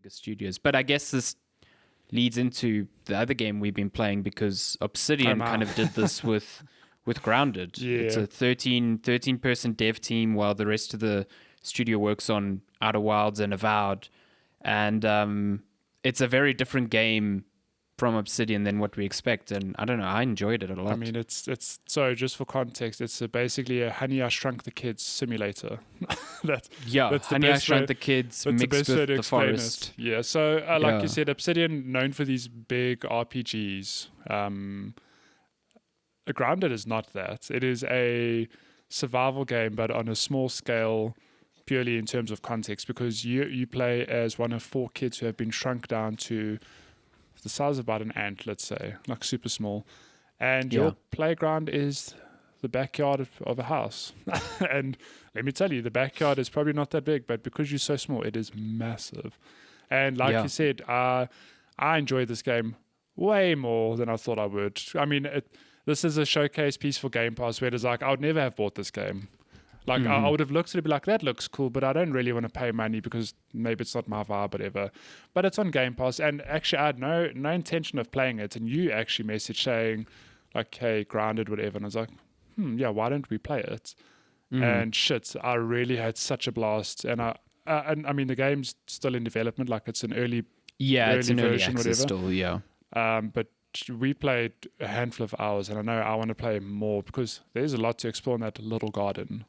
bigger studios. But I guess this leads into the other game we've been playing, because Obsidian kind of did this with Grounded. Yeah. It's a 13 person dev team, while the rest of the studio works on Outer Wilds and Avowed. And it's a very different game from Obsidian than what we expect, and I don't know, I enjoyed it a lot. I mean, it's so just for context, it's basically a Honey I Shrunk the Kids simulator. that's Honey I Shrunk the Kids mixed with the forest. Yeah, so like you said, Obsidian known for these big RPGs. Grounded is not that. It is a survival game, but on a small scale, purely in terms of context, because you play as one of 4 kids who have been shrunk down to the size of about an ant, let's say, like super small. And your playground is the backyard of a house. And let me tell you, the backyard is probably not that big, but because you're so small, it is massive. And like you said, I enjoyed this game way more than I thought I would. I mean, this is a showcase piece for Game Pass where it's like, I would never have bought this game. Like, I would have looked at it and be like, that looks cool, but I don't really want to pay money because maybe it's not my vibe, whatever. But it's on Game Pass, and actually I had no intention of playing it, and you actually messaged saying, like, hey, Grounded, whatever, and I was like, why don't we play it? And shit, I really had such a blast, and I mean, the game's still in development, like it's an early it's an early version, access whatever. Still, but we played a handful of hours, and I know I want to play more because there's a lot to explore in that little garden.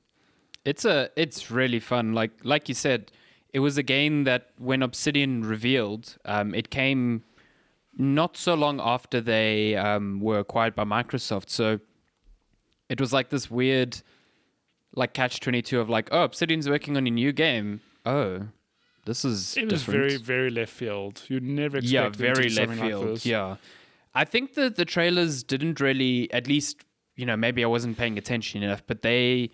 It's really fun. Like you said, it was a game that when Obsidian revealed, it came not so long after they were acquired by Microsoft. So it was like this weird, like catch-22 of like, oh, Obsidian's working on a new game. Oh, this is It was different. very, very left field. You'd never expect them to do something like this. Yeah, I think that the trailers didn't really, at least, maybe I wasn't paying attention enough, but they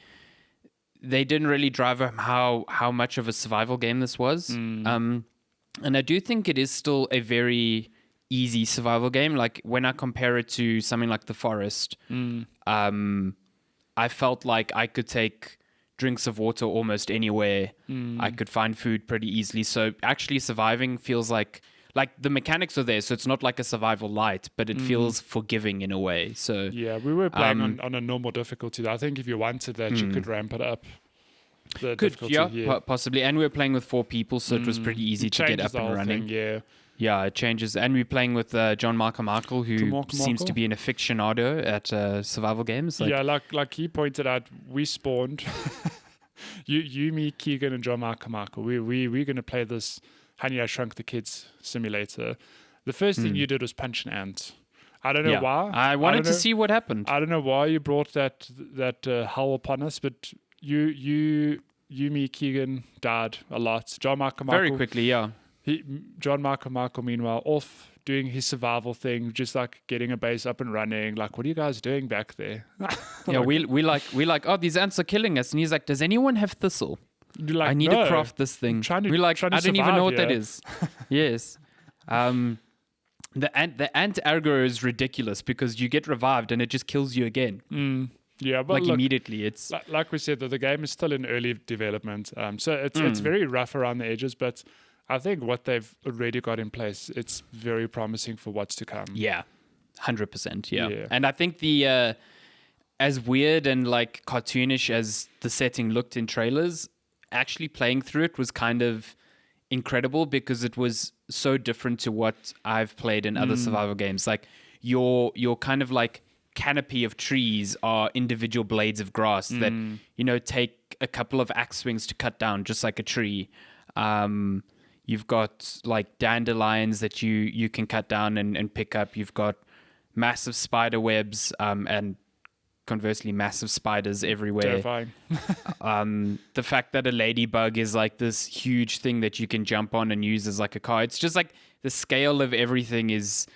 didn't really drive home how much of a survival game this was. And I do think it is still a very easy survival game. Like when I compare it to something like The Forest, I felt like I could take drinks of water almost anywhere. I could find food pretty easily. So actually surviving feels like the mechanics are there. So it's not like a survival light, but it feels forgiving in a way. So yeah, we were playing on a normal difficulty. I think if you wanted that, you could ramp it up. Possibly. And we were playing with 4 people, so it was pretty easy to get up and running. Yeah, it changes. And we're playing with John Michael, who seems to be an aficionado at survival games. Like he pointed out, we spawned you, me, Keegan, and John Michael. We're going to play this Honey I Shrunk the Kids simulator. The first thing you did was punch an ant. I don't know why. I wanted to see what happened. I don't know why you brought that howl upon us, but you, me, Keegan died a lot. John Michael very quickly, yeah. John Michael, meanwhile, off doing his survival thing, just like getting a base up and running. Like, what are you guys doing back there? Yeah, we like, oh, these ants are killing us, and he's like, does anyone have thistle? You're like, I need to craft this thing. I don't even know what that is. Yes. The ant aggro is ridiculous because you get revived and it just kills you again. Yeah, but like immediately. It's like we said, the game is still in early development. So it's very rough around the edges, but I think what they've already got in place, it's very promising for what's to come. Yeah, 100%. Yeah. And I think the as weird and like cartoonish as the setting looked in trailers, actually playing through it was kind of incredible because it was so different to what I've played in other survival games. Like your kind of like canopy of trees are individual blades of grass that take a couple of axe swings to cut down, just like a tree. You've got like dandelions that you can cut down and pick up. You've got massive spider webs and conversely massive spiders everywhere. Terrifying. The fact that a ladybug is like this huge thing that you can jump on and use as like a car. It's just like the scale of everything is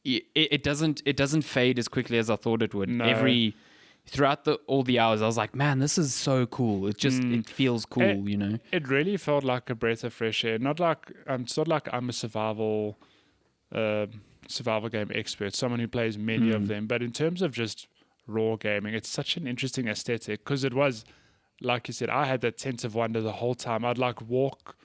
it doesn't fade as quickly as I thought it would. No. Throughout all the hours, I was like, man, this is so cool. It just it feels cool, It really felt like a breath of fresh air. Not like I'm a survival game expert, someone who plays many of them, but in terms of just raw gaming, it's such an interesting aesthetic because it was, like you said, I had that sense of wonder the whole time. I'd like walk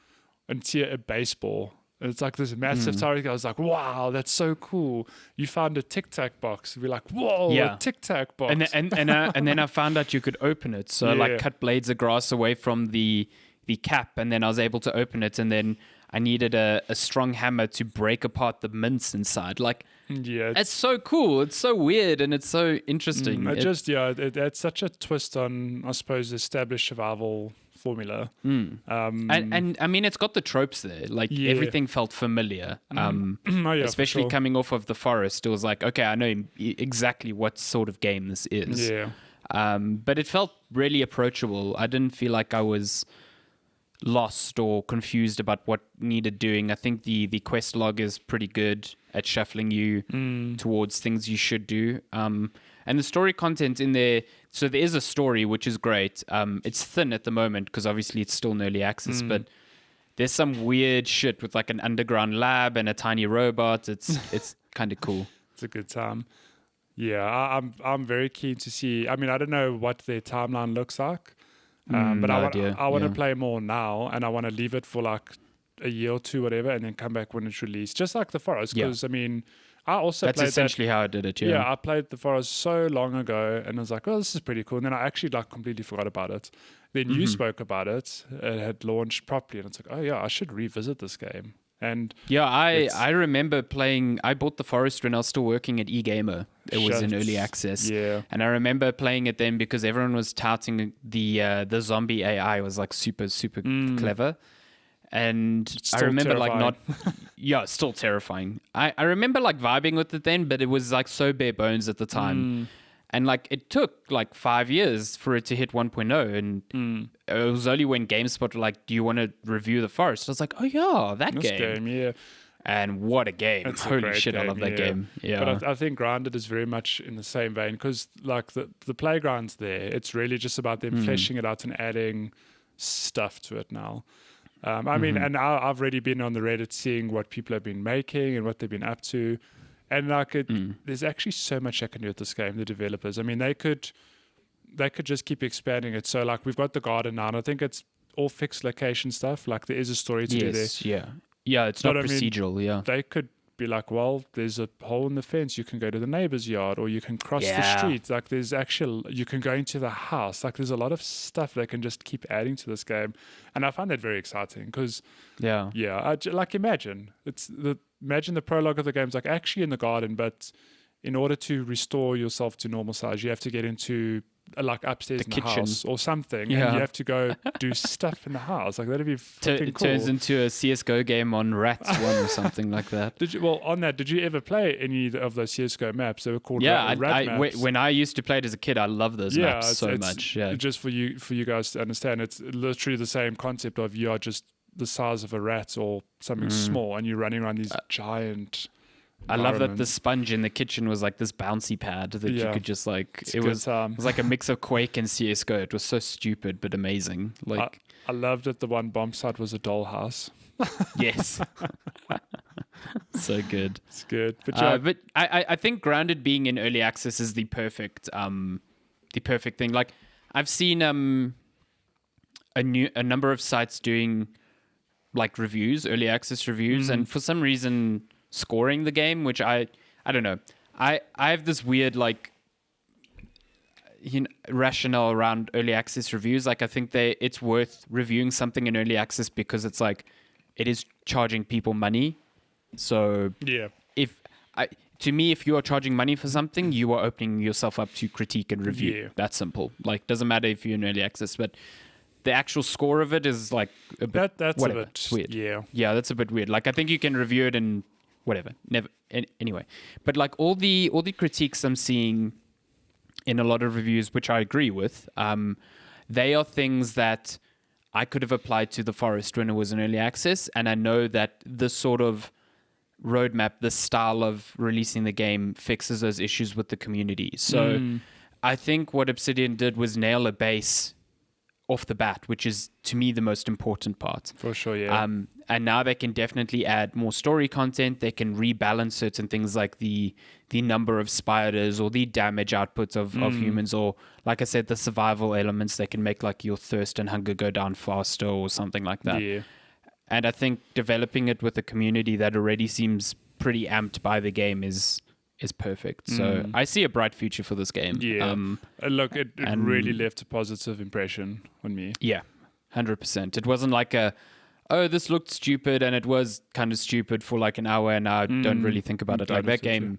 and see a baseball. And it's like this massive turret. I was like, wow, that's so cool. You found a Tic Tac box. We're like, whoa, a Tic Tac box. And then I found out you could open it. So I like cut blades of grass away from the cap, and then I was able to open it, and then I needed a strong hammer to break apart the mints inside. Like, it's so cool. It's so weird, and it's so interesting. It's such a twist on, I suppose, established survival formula. And I mean, it's got the tropes there. Like, everything felt familiar. Especially coming off of the forest, it was like, okay, I know exactly what sort of game this is. But it felt really approachable. I didn't feel like I was lost or confused about what needed doing. I think the quest log is pretty good at shuffling you towards things you should do. And the story content in there, so there is a story, which is great. It's thin at the moment because obviously it's still in early access, but there's some weird shit with like an underground lab and a tiny robot. It's kind of cool. It's a good time. Yeah, I'm very keen to see. I mean, I don't know what their timeline looks like. But I want to play more now, and I want to leave it for like a year or two, whatever, and then come back when it's released, just like the Forest. Because I mean, I also that's essentially how I did it. Yeah, I played the Forest so long ago, and I was like, "Oh, this is pretty cool." And then I actually like completely forgot about it. Then you spoke about it; it had launched properly, and it's like, "Oh yeah, I should revisit this game." And I remember playing. I bought the Forest when I was still working at eGamer. It was in early access. And I remember playing it then because everyone was touting the zombie AI was like super clever. And I remember terrifying. Still terrifying. I remember like vibing with it then, but it was like so bare bones at the time. And like it took like 5 years for it to hit 1.0, and it was only when GameSpot were like, "Do you want to review the Forest?" I was like, "Oh yeah, that game." And what a game! Holy shit, I love that game. Yeah, but I think Grounded is very much in the same vein because like the playground's there. It's really just about them fleshing it out and adding stuff to it now. I mean, and I've already been on the Reddit seeing what people have been making and what they've been up to. And like there's actually so much I can do with this game, the developers. I mean, they could just keep expanding it. So like we've got the garden now, and I think it's all fixed location stuff. Like there is a story to do there. Yeah, it's not procedural. They could be like, well, there's a hole in the fence. You can go to the neighbor's yard, or you can cross the street. Like there's you can go into the house. Like there's a lot of stuff they can just keep adding to this game. And I find that very exciting because, imagine the prologue of the game's like actually in the garden, but in order to restore yourself to normal size, you have to get into like upstairs in the house or something, and you have to go do stuff in the house. Like that'd be fucking cool. Turns into a CS:GO game on Rats 1 or something like that. Did you ever play any of those CS:GO maps? They were called Rat maps. When I used to play it as a kid, I loved those maps so much. Yeah, just for you guys to understand, it's literally the same concept of you are just the size of a rat or something small, and you're running around these giant. I love that the sponge in the kitchen was like this bouncy pad that you could just like. It was like a mix of Quake and CS:GO. It was so stupid but amazing. Like I loved that the one bomb site was a dollhouse. Yes, so good. It's good, but I think Grounded being in early access is the perfect thing. Like I've seen a number of sites doing like reviews, early access reviews, and for some reason scoring the game, which I don't know. I have this weird like rationale around early access reviews. Like I think it's worth reviewing something in early access because it's like it is charging people money. So to me, if you are charging money for something, you are opening yourself up to critique and review. Yeah. That's simple. Like doesn't matter if you're in early access, but the actual score of it is like a bit that's a bit weird. Yeah, that's a bit weird. Like I think you can review it and whatever. Never anyway. But like all the critiques I'm seeing in a lot of reviews, which I agree with, they are things that I could have applied to the Forest when it was in early access, and I know that the sort of roadmap, the style of releasing the game fixes those issues with the community. So I think what Obsidian did was nail a base off the bat, which is to me the most important part. For sure, yeah. And now they can definitely add more story content. They can rebalance certain things like the number of spiders or the damage output of humans, or like I said, the survival elements. They can make like your thirst and hunger go down faster or something like that. Yeah. And I think developing it with a community that already seems pretty amped by the game is perfect. So I see a bright future for this game. Yeah. Look, it really left a positive impression on me. Yeah, 100%. It wasn't like this looked stupid, and it was kind of stupid for like an hour, and I don't really think about it. Like that game,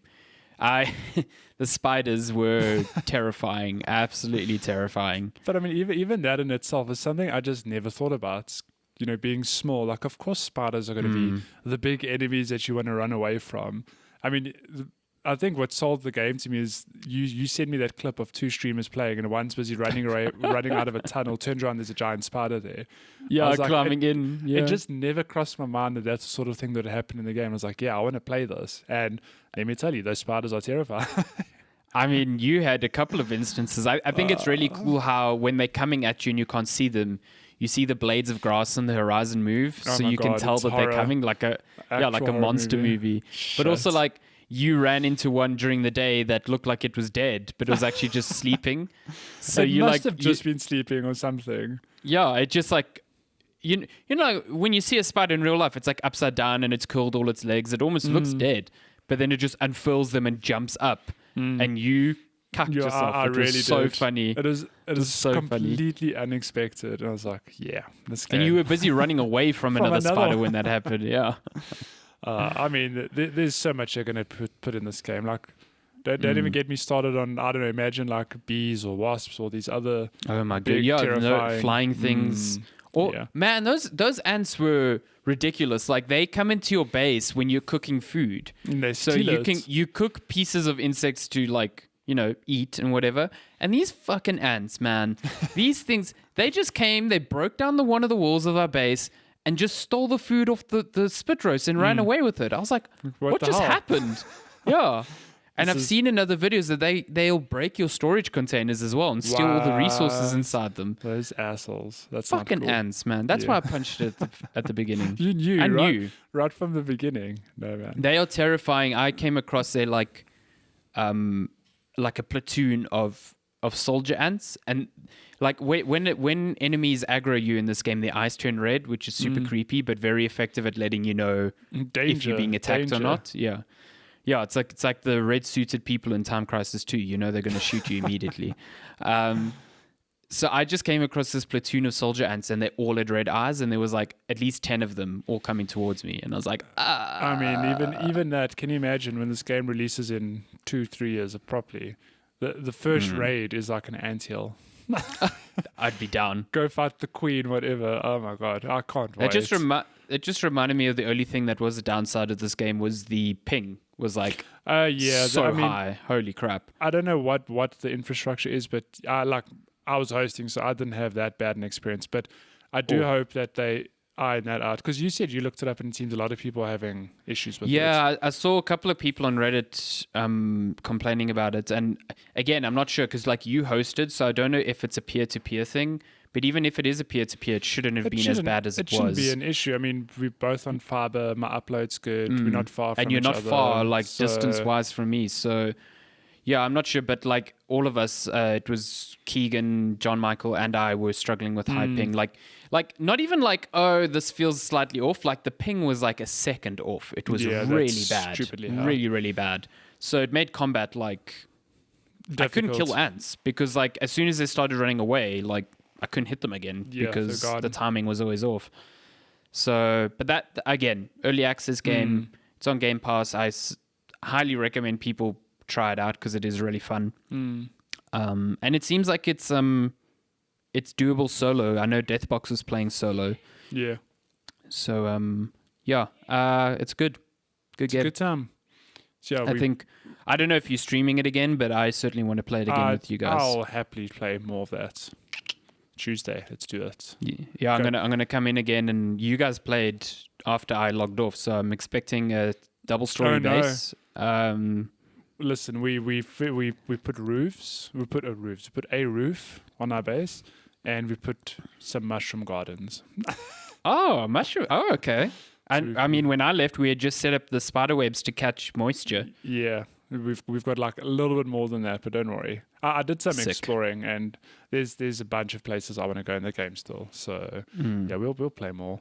the spiders were terrifying, absolutely terrifying. But I mean, even that in itself is something I just never thought about. You know, being small, like of course spiders are going to be the big enemies that you want to run away from. I mean, I think what sold the game to me is you sent me that clip of 2 streamers playing, and one's busy running out of a tunnel, turns around, there's a giant spider there. Yeah, like, climbing in. Yeah. It just never crossed my mind that that's the sort of thing that would happen in the game. I was like, yeah, I want to play this. And let me tell you, those spiders are terrifying. I mean, you had a couple of instances. I think it's really cool how when they're coming at you and you can't see them, you see the blades of grass on the horizon move, so you can tell that they're coming, like a monster movie. But also like you ran into one during the day that looked like it was dead, but it was actually just sleeping. So it must have just been sleeping or something. Yeah, it just like you know when you see a spider in real life, it's like upside down and it's curled all its legs. It almost looks dead, but then it just unfurls them and jumps up, and you cucked yourself. I it really was so did. funny. It is so completely funny. Unexpected. And I was like, yeah, this game. And you were busy running away from another spider when that happened. Yeah. I mean, there's so much they're going to put in this game. Like, don't even get me started on, I don't know, imagine like bees or wasps or these other big, terrifying flying things. Man, those ants were ridiculous. Like they come into your base when you're cooking food. So you cook pieces of insects to like, you know, eat and whatever. And these fucking ants, man, these things, they just came, they broke down one of the walls of our base and just stole the food off the spit roast and ran away with it. I was like, what just happened? Yeah. And I've seen in other videos that they'll break your storage containers as well and steal all the resources inside them. Those assholes. That's fucking not cool. ants, man. That's why I punched it at the beginning. You knew, I right? knew. Right from the beginning. No, man. They are terrifying. I came across a like a platoon of soldier ants, and like when enemies aggro you in this game, their eyes turn red, which is super creepy, but very effective at letting you know if you're being attacked or not. Yeah. Yeah, it's like the red suited people in Time Crisis 2. You know they're going to shoot you immediately. So I just came across this platoon of soldier ants, and they all had red eyes, and there was like at least 10 of them all coming towards me, and I was like, I mean, even that. Can you imagine when this game releases in 2-3 years properly? The first raid is like an anthill. I'd be down. Go fight the queen, whatever. Oh my god, I can't wait. It just reminded me of the only thing that was a downside of this game was the ping was like high. Holy crap. I don't know what the infrastructure is, but I was hosting, so I didn't have that bad an experience. But I do hope that they iron that out, because you said you looked it up and it seems a lot of people are having issues with it. Yeah, I saw a couple of people on Reddit complaining about it, and again, I'm not sure because like you hosted, so I don't know if it's a peer-to-peer thing. But even if it is a peer-to-peer, it shouldn't have been as bad as it was. It shouldn't be an issue. I mean, we're both on fiber. My upload's good. We're not far from each other. And you're not far, like, distance-wise from me. So, yeah, I'm not sure. But, like, all of us, it was Keegan, John Michael, and I were struggling with high ping. Like, not even like, oh, this feels slightly off. Like, the ping was, like, a second off. It was really bad. Stupidly high. Really, really bad. So it made combat, like, difficult. I couldn't kill ants. Because, like, as soon as they started running away, like, I couldn't hit them again because the timing was always off. So, but that, again, early access game, it's on Game Pass. I highly recommend people try it out because it is really fun. And it seems like it's doable solo. I know Deathbox was playing solo. Yeah. So, it's good. Good game. Good time. So, I don't know if you're streaming it again, but I certainly want to play it again with you guys. I'll happily play more of that. Tuesday, let's do it. Yeah, I'm gonna come in again, and you guys played after I logged off, so I'm expecting a double story base. Listen, we put roofs. We put a roof on our base, and we put some mushroom gardens. Mushroom. Oh, okay. And I mean, when I left, we had just set up the spider webs to catch moisture. Yeah. We've got like a little bit more than that, but don't worry. I did some exploring, and there's a bunch of places I want to go in the game still. So yeah, we'll play more.